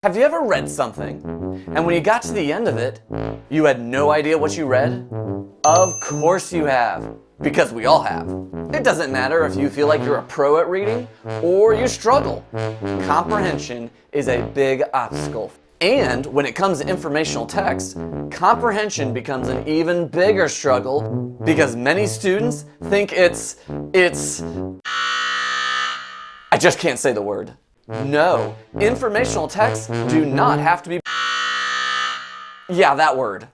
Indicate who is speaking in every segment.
Speaker 1: Have you ever read something, and when you got to the end of it, you had no idea what you read? Of course you have, because we all have. It doesn't matter if you feel like you're a pro at reading, or you struggle. Comprehension is a big obstacle. And when it comes to informational text, comprehension becomes an even bigger struggle because many students think it's... I just can't say the word. No, informational texts do not have to be... Yeah, that word.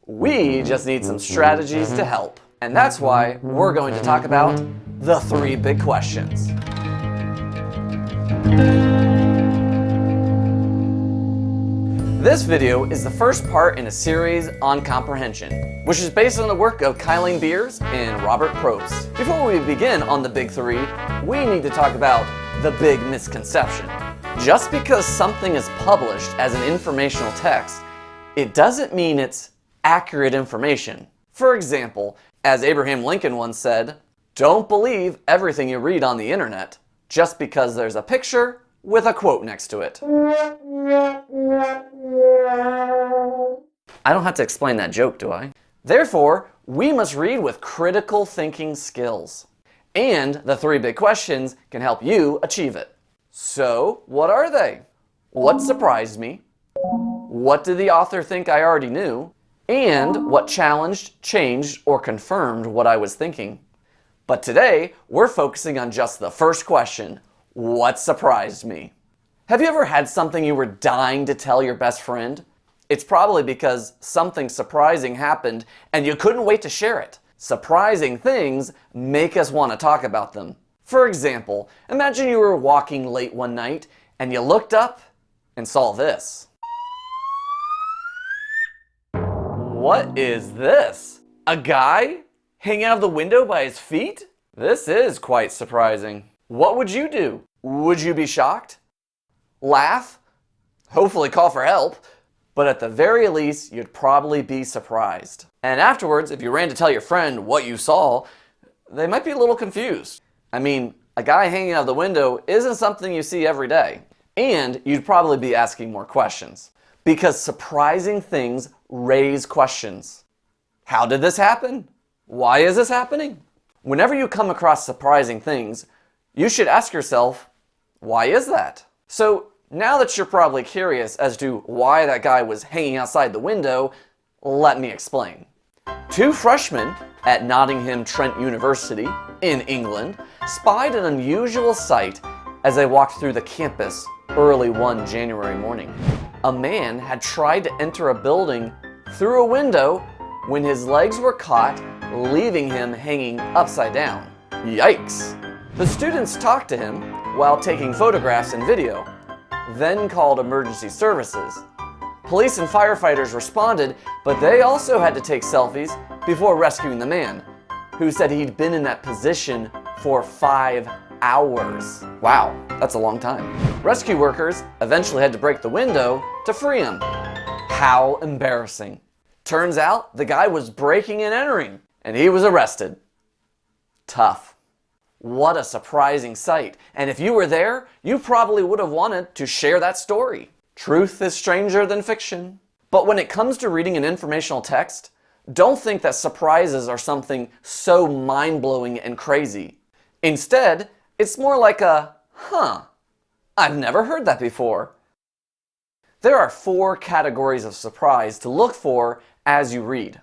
Speaker 1: We just need some strategies to help. And that's why we're going to talk about the 3 big questions. This video is the first part in a series on comprehension, which is based on the work of Kylene and Robert Probst. Before we begin on the big 3, we need to talk about the big misconception. Just because something is published as an informational text, it doesn't mean it's accurate information. For example, as Abraham Lincoln once said, "Don't believe everything you read on the internet just because there's a picture with a quote next to it." I don't have to explain that joke, do I? Therefore, we must read with critical thinking skills. And the 3 big questions can help you achieve it. So, what are they? What surprised me? What did the author think I already knew? And what challenged, changed, or confirmed what I was thinking? But today, we're focusing on just the first question. What surprised me? Have you ever had something you were dying to tell your best friend? It's probably because something surprising happened and you couldn't wait to share it. Surprising things make us want to talk about them. For example, imagine you were walking late one night and you looked up and saw this. What is this? A guy hanging out of the window by his feet? This is quite surprising. What would you do? Would you be shocked? Laugh? Hopefully call for help? But at the very least, you'd probably be surprised. And afterwards, if you ran to tell your friend what you saw, they might be a little confused. I mean, a guy hanging out of the window isn't something you see every day. And you'd probably be asking more questions. Because surprising things raise questions. How did this happen? Why is this happening? Whenever you come across surprising things, you should ask yourself, why is that? So now that you're probably curious as to why that guy was hanging outside the window, let me explain. 2 freshmen at Nottingham Trent University in England spied an unusual sight as they walked through the campus early one January morning. A man had tried to enter a building through a window when his legs were caught, leaving him hanging upside down. Yikes! The students talked to him while taking photographs and video, then called emergency services. Police and firefighters responded, but they also had to take selfies before rescuing the man, who said he'd been in that position for 5 hours. Wow, that's a long time. Rescue workers eventually had to break the window to free him. How embarrassing. Turns out the guy was breaking and entering, and he was arrested. Tough. What a surprising sight. And if you were there, you probably would have wanted to share that story. Truth is stranger than fiction. But when it comes to reading an informational text, don't think that surprises are something so mind-blowing and crazy. Instead, it's more like a, I've never heard that before. There are 4 categories of surprise to look for as you read.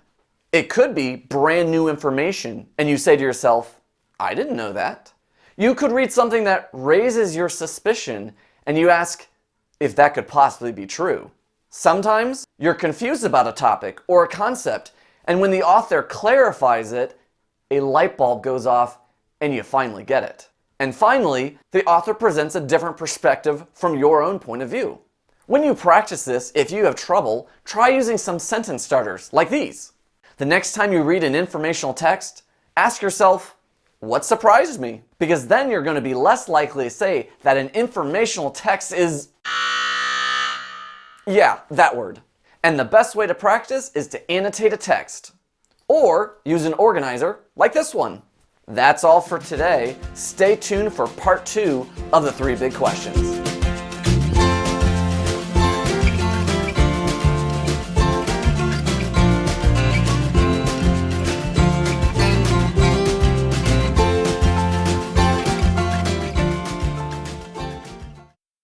Speaker 1: It could be brand new information, and you say to yourself, I didn't know that. You could read something that raises your suspicion, and you ask if that could possibly be true. Sometimes you're confused about a topic or a concept, and when the author clarifies it, a light bulb goes off and you finally get it. And finally, the author presents a different perspective from your own point of view. When you practice this, if you have trouble, try using some sentence starters like these. The next time you read an informational text, ask yourself, what surprised me? Because then you're going to be less likely to say that an informational text is... Yeah, that word. And the best way to practice is to annotate a text. Or use an organizer like this one. That's all for today. Stay tuned for part 2 of the 3 big questions.